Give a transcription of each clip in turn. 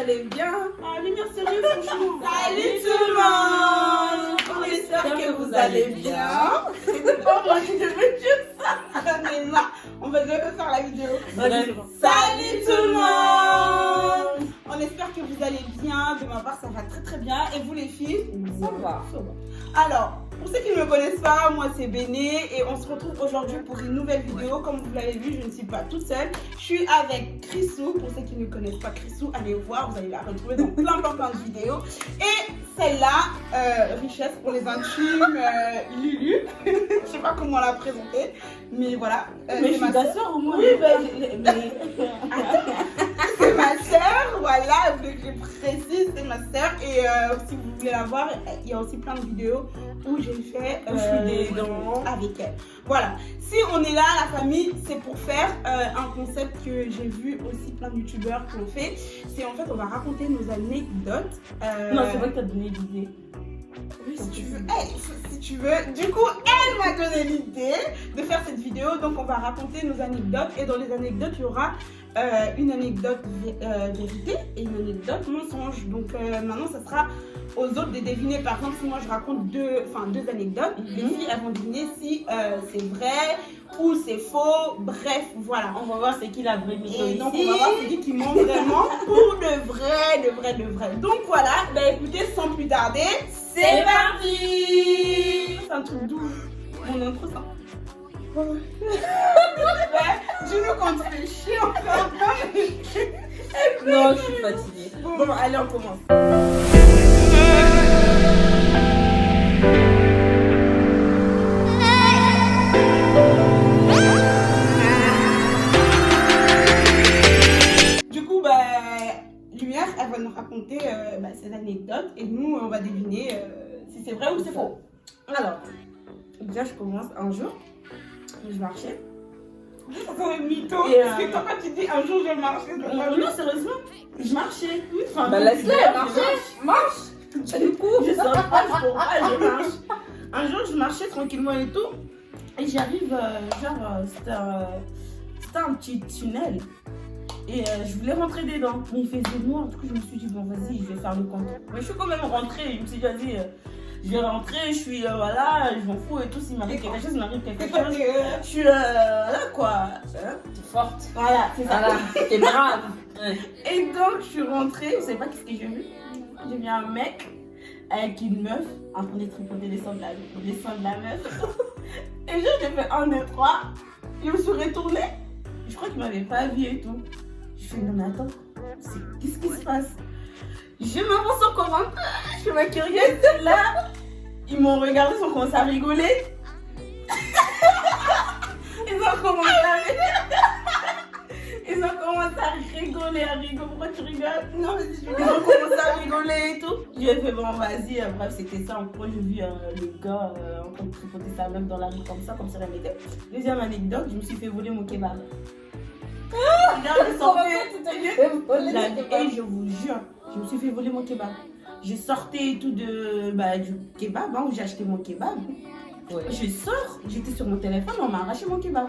allez bien. Ah, lumière sérieuse, franchement. Salut tout le monde. On espère que vous allez bien. C'est pas moi qui devais dire ça. Mais non, on va déjà faire la vidéo. Salut tout le monde. On espère que vous allez bien. De ma part, ça va très très bien. Et vous les filles? Ça va. Alors, pour ceux qui ne me connaissent pas, moi c'est Béné et on se retrouve aujourd'hui pour une nouvelle vidéo. Comme vous l'avez vu, je ne suis pas toute seule. Je suis avec Chrisou. Pour ceux qui ne connaissent pas Chrisou, allez voir, vous allez la retrouver dans plein de vidéos. Et celle-là, Richesse pour les intimes, Lulu. Je sais pas comment la présenter, mais voilà. Mais je suis ta soeur au moins. Oui, c'est ma soeur, voilà, je précise, c'est ma soeur. Et si vous voulez la voir, il y a aussi plein de vidéos où j'ai fait des dents avec elle. Voilà, si on est là, la famille, c'est pour faire un concept que j'ai vu aussi plein de youtubeurs qui ont fait. C'est en fait, on va raconter nos anecdotes. Non, c'est vrai que t'as donné l'idée. Oui, si tu veux. Si tu veux. Du coup, elle m'a donné l'idée de faire cette vidéo. Donc, on va raconter nos anecdotes. Et dans les anecdotes, il y aura une anecdote vérité et une anecdote mensonge. Donc, maintenant, ça sera aux autres de deviner. Par exemple, si moi je raconte deux anecdotes, les filles elles vont deviner si c'est vrai ou c'est faux. Bref, voilà. On va voir c'est qui la vraie mytho ici. Donc, on va voir c'est qui ment vraiment pour le vrai. Donc, voilà. Ben, écoutez, sans plus tarder. C'est parti! C'est un truc doux. Mon intro, ça. Dis-nous quand tu fais chier, encore. Non, je suis fatiguée. Bon, allez, on commence. Du coup, Lumière, elle va nous raconter ses anecdotes et nous, on va deviner si c'est vrai ou c'est faux. Alors, déjà, je commence un jour. Je marchais. C'est un mytho. Parce que toi, quand tu dis un jour je marchais, non, sérieusement, je marchais. Enfin, bah, laisse-le marcher. Marche. Du coup, je sors pas, je cours pas, je marche. Un jour, je marchais tranquillement et tout. Et j'arrive, c'était un petit tunnel. Et je voulais rentrer dedans. Mais il faisait noir. Du coup, je me suis dit, bon, vas-y, je vais faire le compte. Mais je suis quand même rentrée. Je me suis dit, vas-y. Je vais rentrer, je suis voilà, je m'en fous et tout, s'il m'arrive quelque chose, il m'arrive quelque chose. Je suis là quoi. T'es forte. Voilà, c'est ça. Voilà, t'es brave. Et donc je suis rentrée, vous savez pas qu'est-ce que j'ai vu? J'ai vu un mec avec une meuf en train de tripoter les seins de la meuf. Et j'ai fait 1, 2, 3. Je me suis retournée. Je crois qu'il m'avait pas vu et tout. Je fais non mais attends, qu'est-ce qui se passe? Je m'avance encore un peu, je fais ma curieuse là. Ils m'ont regardé, ils ont commencé à rigoler. Ils ont commencé à rigoler, Pourquoi tu rigoles? Non, mais ils ont commencé à rigoler et tout. J'ai fait bon, vas-y, bref, c'était ça. En gros, j'ai vu le gars en train de tripoter sa meuf dans la rue comme ça rien n'était. Deuxième anecdote, je me suis fait voler mon kebab. Et je vous jure, je me suis fait voler mon kebab. Je sortais et tout du kebab, où j'ai acheté mon kebab. Ouais. Je sors, j'étais sur mon téléphone, on m'a arraché mon kebab.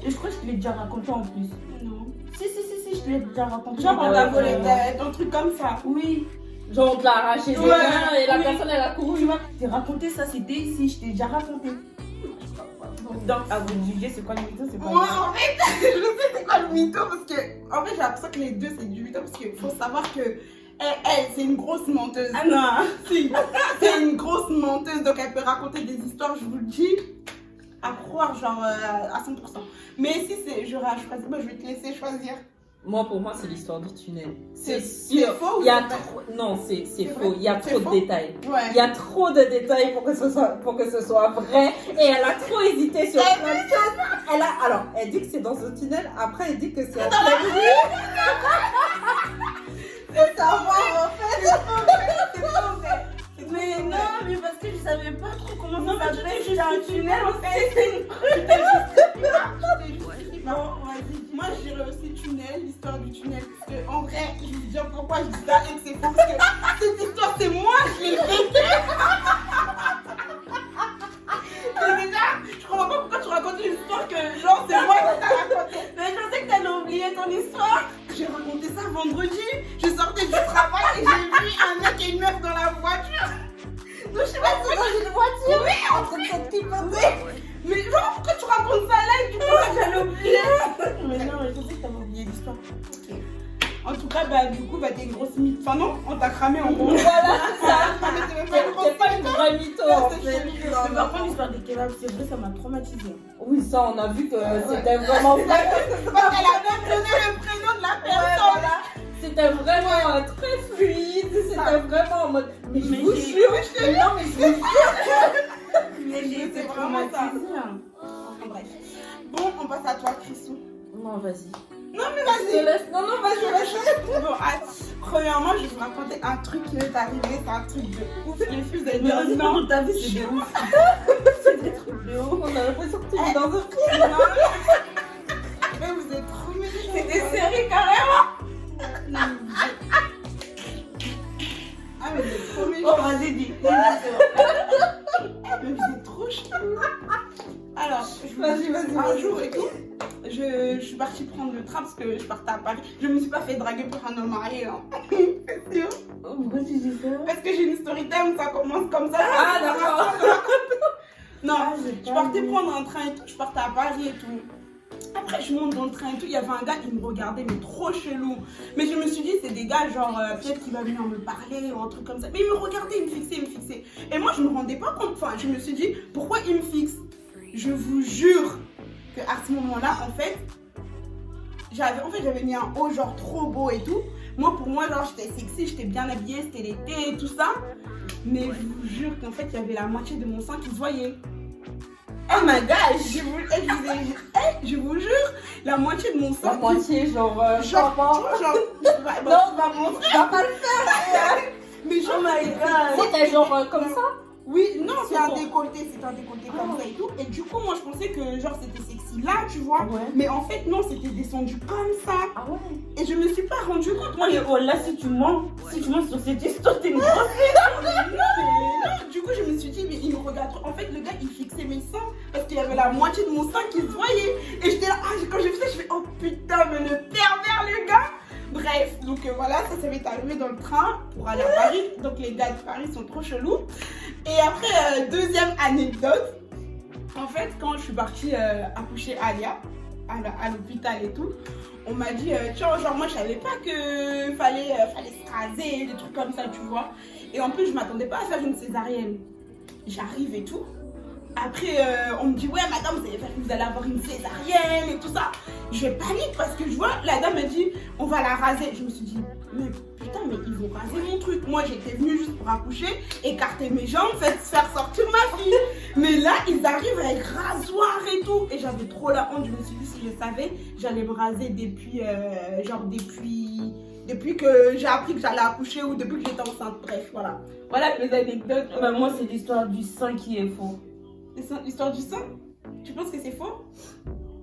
Et je crois que je te l'ai déjà raconté en plus. Non. Si, je te l'ai déjà raconté. Genre, on t'a volé un truc comme ça. Oui. Genre, on te l'a arraché et la personne, elle a couru. Je t'ai raconté ça, c'était ici, je t'ai déjà raconté. Donc, à vous de juger, c'est quoi le mytho, c'est quoi le mytho? Moi, en fait, je sais c'est quoi le mytho parce que, en fait, j'ai l'impression que les deux, c'est du mytho parce qu'il faut savoir que elle, c'est une grosse menteuse. Ah non, si, c'est une grosse menteuse, donc elle peut raconter des histoires, je vous le dis, à croire, genre, à 100%. Mais si j'aurais à choisir, moi, je vais te laisser choisir. Moi, pour moi, c'est l'histoire du tunnel. C'est faux ou il y a trop... Non, c'est faux. Il y a trop de détails. Ouais. Il y a trop de détails pour que ce soit vrai. Et elle a trop hésité sur plein de choses. Alors, elle dit que c'est dans un tunnel. Après, elle dit que c'est en pleine rue. C'est savoir, en fait. C'est pas vrai. Mais non, mais parce que je savais pas trop comment ça s'appelait. Juste un tunnel, en fait. C'est une rue. Bon, vas-y. Moi, je dirais aussi tunnel, l'histoire du tunnel. Parce que, en vrai, je vais vous dire pourquoi je dis ça et que c'est faux. Parce que cette histoire, c'est moi, je l'ai vécue. Déjà, je comprends pas pourquoi tu racontes une histoire que, genre, c'est moi qui t'ai raconté. Mais je sais que t'allais oublier ton histoire. J'ai raconté ça vendredi. Je C'est dans une voiture. Oui, en train de se tripoter. Mais genre, pourquoi tu racontes ça là et du coup, j'allais oublier. Mais non, je sais que t'avais oublié l'histoire. Ok. En tout cas, bah, du coup, bah, t'es une grosse mythe. Enfin, non, on t'a cramé en gros. Voilà, c'est ça. T'es C'est pas une vraie mytho en fait. Mais par contre, l'histoire des kebabs, c'est vrai, ça m'a traumatisée. Oui, ça, on a vu que c'était vraiment vrai. Parce qu'elle a même donné le prénom de la personne. Voilà. C'était vraiment très fluide. C'était vraiment en mode. Mais je vous j'ai- jure. Mais non, mais je vous jure. Mais j'ai été traumatisée. Enfin, bref. Bon, on passe à toi, Chrisou. Non, vas-y. Non, mais Je te vas-y. laisse. Non, vas-y. Bon, premièrement, je vais vous raconter un truc qui m'est arrivé. C'est un truc de ouf. Les filles, vous allez dire non. Toute ta vie, c'est des ouf. C'est des trucs de ouf. On a l'impression que tu es dans un film. Non, mais vous êtes trop méchants. C'est des séries carrément. Non, ah, mais vous êtes trop Oh, méchants. vas-y, dis. Mais vous êtes trop chelous. Alors, Vas-y. un jour et tout, je suis partie prendre le train parce que je partais à Paris. Je me suis pas fait draguer par un homme marié. Hein. C'est sûr. Pourquoi tu dis ça? Parce que j'ai une story time, ça commence comme ça. Ah, d'accord. Non, Ah, j'ai je pas partais vu. prendre un train et tout, je partais à Paris et tout. Après, je monte dans le train et tout, il y avait un gars, il me regardait, mais trop chelou. Mais je me suis dit, c'est des gars, genre, peut-être qu'il va venir me parler ou un truc comme ça. Mais il me regardait, il me fixait. Et moi, je me rendais pas compte. Enfin, je me suis dit, pourquoi il me fixe? Je vous jure que à ce moment-là, en fait, j'avais mis un haut, genre, trop beau et tout. Moi, pour moi, genre, j'étais sexy, j'étais bien habillée, c'était l'été et tout ça. Mais je vous jure qu'en fait, il y avait la moitié de mon sein qui se voyait. Oh my god, je vous jure, la moitié de mon sein. La moitié, genre. Genre, non, on va montrer. tu vas pas le faire. Mais genre, Oh my god. C'était genre comme ça. oui, non, c'est un bon. décolleté, comme ça et tout. Et du coup, moi, je pensais que genre c'était sexy là, tu vois. Ouais. Mais en fait, non, c'était descendu comme ça. Ah ouais? Et je me suis pas rendu compte. Moi, oh là, si tu mens sur cette histoire, t'es une grosse. Non, du coup, je me suis dit, mais il me regarde trop. En fait, le gars, il fixait mes seins parce qu'il y avait la moitié de mon sein qui se voyait. Et j'étais là, quand j'ai vu ça, je fais, oh putain, mais le pervers, le gars. Bref, donc voilà, ça m'est arrivé dans le train pour aller à Paris. Donc les gars de Paris sont trop chelous. Et après, deuxième anecdote, en fait, quand je suis partie accoucher Alia, à l'hôpital et tout, on m'a dit, tiens, genre moi je savais pas que fallait se raser, des trucs comme ça, tu vois. Et en plus, je m'attendais pas à faire une césarienne. J'arrive et tout. Après, on me dit, ouais, madame, vous allez avoir une césarienne et tout ça. Je panique parce que je vois, la dame me dit, on va la raser. Je me suis dit, mais putain, mais ils vont raser mon truc. Moi, j'étais venue juste pour accoucher, écarter mes jambes, faire sortir ma fille. Mais là, ils arrivent avec rasoir et tout. Et j'avais trop la honte. Je me suis dit, si je savais, j'allais me raser depuis que j'ai appris que j'allais accoucher ou depuis que j'étais enceinte. Bref, voilà. Voilà mes anecdotes. Bah, moi, c'est l'histoire du sein qui est faux. L'histoire du sang? Tu penses que c'est faux?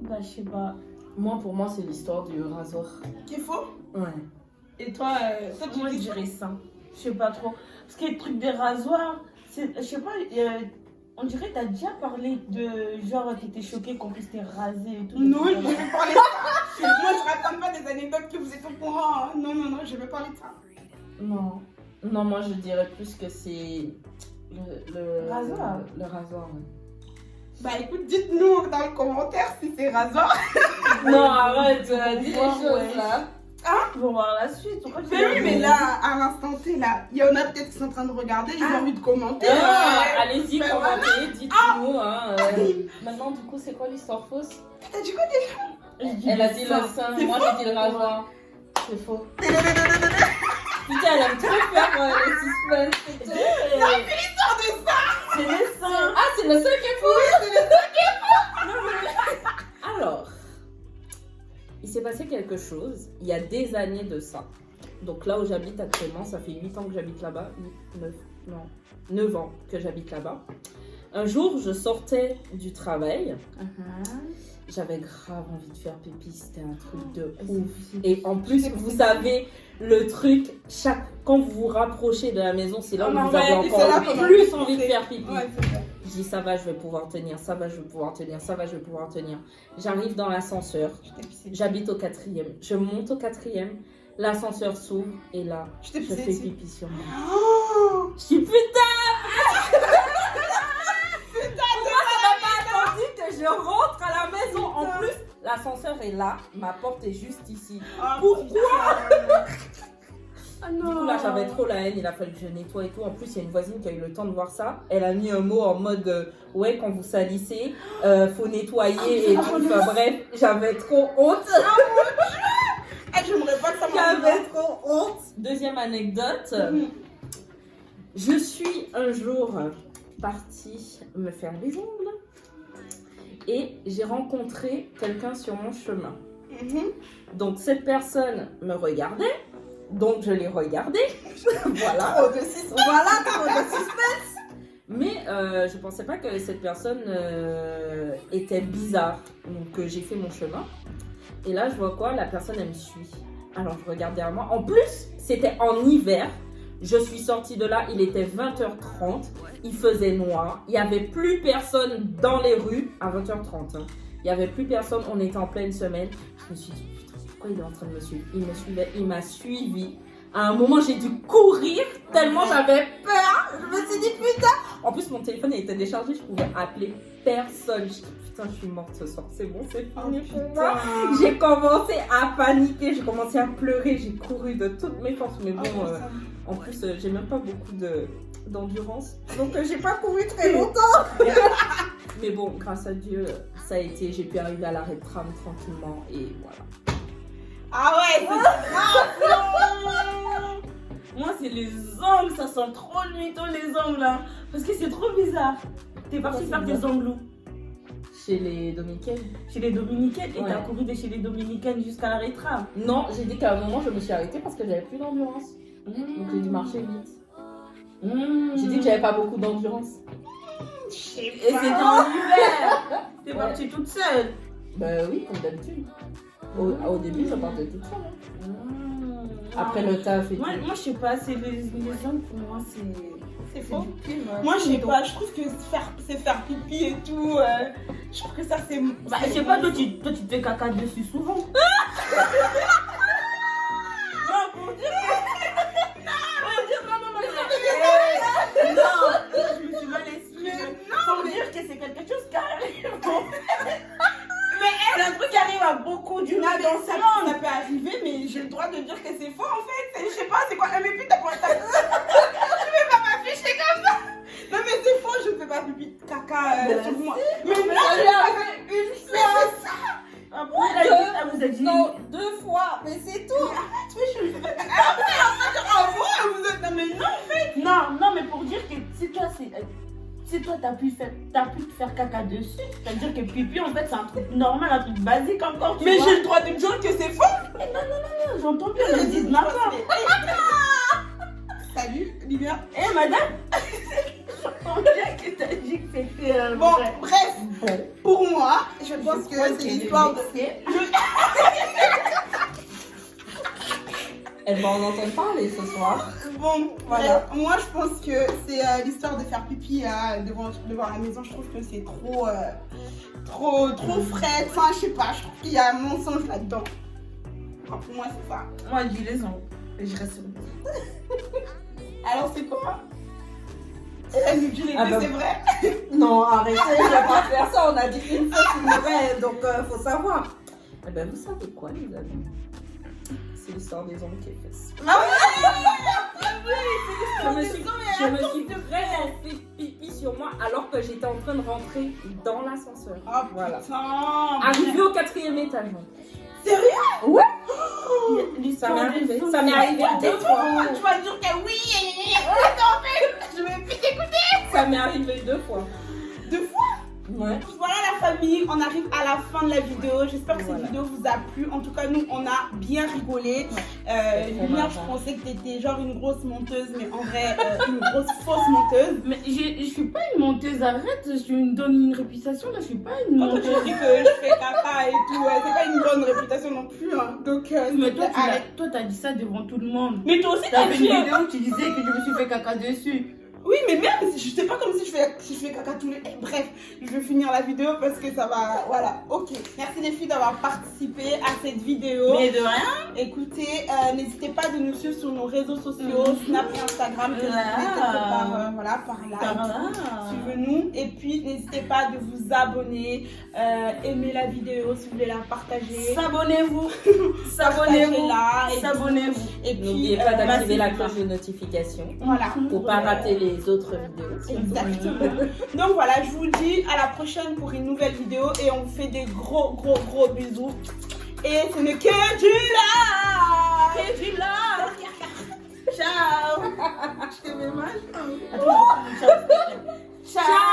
Bah, je sais pas. Moi, pour moi, c'est l'histoire du rasoir. Qui est faux? Ouais. Et toi, tu Moi, je dis dirais ça. Je sais pas trop. Parce que le truc des rasoirs, je sais pas, on dirait que t'as déjà parlé de genre t'étais choquée qu'on puisse te raser et tout. non, je vais parler de ça. Moi, je raconte pas des anecdotes que vous êtes au courant. Hein. Non, je vais parler de ça. Non. Non, moi, je dirais plus que c'est le Rasoir. Le rasoir, ouais. Bah écoute, dites-nous dans le commentaire si c'est rasoir. Non, arrête, dis les voir, choses ouais. là. Pour voir la suite. Pourquoi tu Mais oui, mais là, à l'instant T, là, il y en a peut-être qui sont en train de regarder, ils ont envie de commenter. Allez-y, Ben commentez, dites-nous. Hein, Maintenant, du coup, c'est quoi l'histoire fausse? T'as dit quoi déjà? Elle a dit le sein, C'est moi faux? j'ai dit le rasoir. C'est faux. Putain, elle aime trop faire les suspens et tout. Non, c'est l'histoire de ça. C'est les seins. Ah, c'est le seul qui est faux. Alors, il s'est passé quelque chose il y a des années de ça. Donc là où j'habite actuellement, ça fait 8 ans que j'habite là-bas. 9 ans que j'habite là-bas. Un jour, je sortais du travail. J'avais grave envie de faire pipi, c'était un truc de ouf. Et en plus, vous savez, le truc, quand vous vous rapprochez de la maison, c'est là où vous avez encore plus envie de faire pipi. Ouais, c'est vrai. Je dis, ça va, je vais pouvoir tenir, ça va, je vais pouvoir tenir, ça va, je vais pouvoir tenir. J'arrive dans l'ascenseur, j'habite au 4e, je monte au 4e, l'ascenseur s'ouvre et là, je fais pipi sur moi. Oh, Je dis, putain! je rentre à la maison. En plus, l'ascenseur est là, ma porte est juste ici. Pourquoi? Ah Du coup, là, j'avais trop la haine, il a fallu que je nettoie et tout. En plus, il y a une voisine qui a eu le temps de voir ça. Elle a mis un mot en mode ouais, quand vous salissez, faut nettoyer et tout. Enfin, bref, j'avais trop honte. J'aimerais pas que ça m'arrive. J'avais trop honte. Deuxième anecdote. Je suis un jour partie me faire les ongles et j'ai rencontré quelqu'un sur mon chemin. Donc, cette personne me regardait. Donc je l'ai regardé, voilà. Trop de suspense. Voilà, trop de suspense. Mais je pensais pas que cette personne était bizarre. Donc j'ai fait mon chemin. Et là je vois quoi, la personne elle me suit. Alors je regarde derrière moi. En plus, c'était en hiver. Je suis sortie de là, il était 20h30. Il faisait noir. Il n'y avait plus personne dans les rues à 20h30. Hein. Il n'y avait plus personne, on était en pleine semaine. Je me suis dit, pourquoi il est en train de me suivre? Il me suivait, il m'a suivi. À un moment, j'ai dû courir tellement j'avais peur. Je me suis dit, putain. En plus, mon téléphone était déchargé, je pouvais appeler personne. Je dis, putain, je suis morte ce soir. C'est bon, c'est fini. Putain. J'ai commencé à paniquer, j'ai commencé à pleurer. J'ai couru de toutes mes forces. Mais bon, en plus, j'ai même pas beaucoup d'endurance. Donc, j'ai pas couru très longtemps. Mais bon, grâce à Dieu, ça a été. J'ai pu arriver à l'arrêt de tram tranquillement. Et voilà. Ah ouais, c'est grave. Moi, c'est les ongles, ça sent trop le mytho, les ongles là. Parce que c'est trop bizarre. T'es parti faire tes ongles où? Chez les Dominicaines. Chez les Dominicaines. Et Ouais. t'as couru de chez les Dominicaines jusqu'à l'arrêt de tram. Non, j'ai dit qu'à un moment, je me suis arrêtée parce que j'avais plus d'endurance. Donc j'ai dû marcher vite. J'ai dit que j'avais pas beaucoup d'endurance. Et c'était en hiver. T'es partie toute seule. Bah oui, comme d'habitude. Au début, je partais toute seule. Hein. Après le taf et tout. Moi, je sais pas, c'est les ongles pour moi, C'est faux. du film. Moi, je sais pas, je trouve que c'est faire pipi et tout. Je trouve que ça, c'est. Bah, je sais pas, toi, tu te fais caca dessus souvent. Non, pour dire que. Non, je me suis mal exprimée. Pour dire que c'est quelque chose qui arrive. C'est un truc qui arrive à beaucoup du monde dans ça, ce monde. ça peut arriver, mais j'ai le droit de dire que c'est faux en fait. Je sais pas, c'est quoi? Mais putain, t'as pas. Je vais pas m'afficher comme ça. Non, mais c'est faux, je ne fais pas pipi caca sur moi. Mais non, Ça lui arrive une fois. Elle vous a dit. Non, 2 fois, mais c'est tout. Non, mais non, en fait. Non, mais pour dire que si toi, t'as pu te faire caca dessus, c'est-à-dire que pipi, en fait, c'est un truc normal, un truc basique encore. Tu Mais vois. j'ai le droit de dire que c'est faux. Non, j'entends bien, elle dit ma part. Salut, Livia. Eh, madame, j'entends bien que t'as dit que c'était Bon, vrai. bref, pour moi, je pense que c'est l'histoire de. Elle va en entendre parler ce soir. Bon, Voilà. bref, moi je pense que c'est l'histoire de faire pipi devant la maison. Je trouve que c'est trop frais. Enfin, je sais pas, je trouve qu'il y a un mensonge là-dedans. Enfin, pour moi, c'est ça. Moi, je dis les ongles. Et je reste sur le Alors, c'est quoi? Elle nous dit les Ah deux, bah. c'est vrai. Non, arrêtez, on va pas faire ça. On a dit une fois c'est vrai, donc faut savoir. Eh ben, vous savez quoi, les amis? C'est l'histoire des ongles qui est faite. Je me suis vraiment fait pipi sur moi alors que j'étais en train de rentrer dans l'ascenseur. Oh Voilà. putain. Arrivé au 4e étage. Sérieux? Ouais. l'histoire Ça m'est des arrivé. ongles. Ça m'est arrivé What the 2 fois. fuck? Tu vas dire que oui. En fait, je vais plus t'écouter. Ça m'est arrivé 2 fois. 2 fois? Ouais. Voilà la famille, on arrive à la fin de la vidéo. J'espère que Voilà. cette vidéo vous a plu. En tout cas, nous, on a bien rigolé. C'était trop Julien, je marrant. pensais que t'étais genre une grosse menteuse, mais en vrai, une grosse fausse menteuse. Mais je suis pas une menteuse, arrête, je me donne une réputation, là, je suis pas une Quand tu menteuse. dis que je fais caca et tout, c'est pas une bonne réputation non plus. Hein. Donc, Mais toi, arrête. toi, t'as dit ça devant tout le monde. Mais toi aussi, T'as t'as fait dit. une vidéo où tu disais que je me suis fait caca dessus. Oui, mais même, je sais pas comme si je fais caca tous les... Bref, je vais finir la vidéo parce que ça va... Voilà, ok. Merci les filles d'avoir participé à cette vidéo. Mais de rien. Écoutez, n'hésitez pas de nous suivre sur nos réseaux sociaux, Snap et Instagram, que vous Voilà. mettez par, voilà, par là. Voilà. Suivez-nous. Et puis, n'hésitez pas de vous abonner, aimer la vidéo si vous voulez la partager. S'abonnez-vous. S'abonnez-vous. Partagez-la. S'abonnez-vous. Et puis, N'oubliez pas d'activer la bah, cloche de notification voilà. pour pas rater les autres vidéos. Exactement. Donc voilà, je vous dis à la prochaine pour une nouvelle vidéo et on vous fait des gros bisous. Et ce n'est que du love. Que du love. Ciao. Je te mets mal. Attends, je vais prendre une chose. Ciao.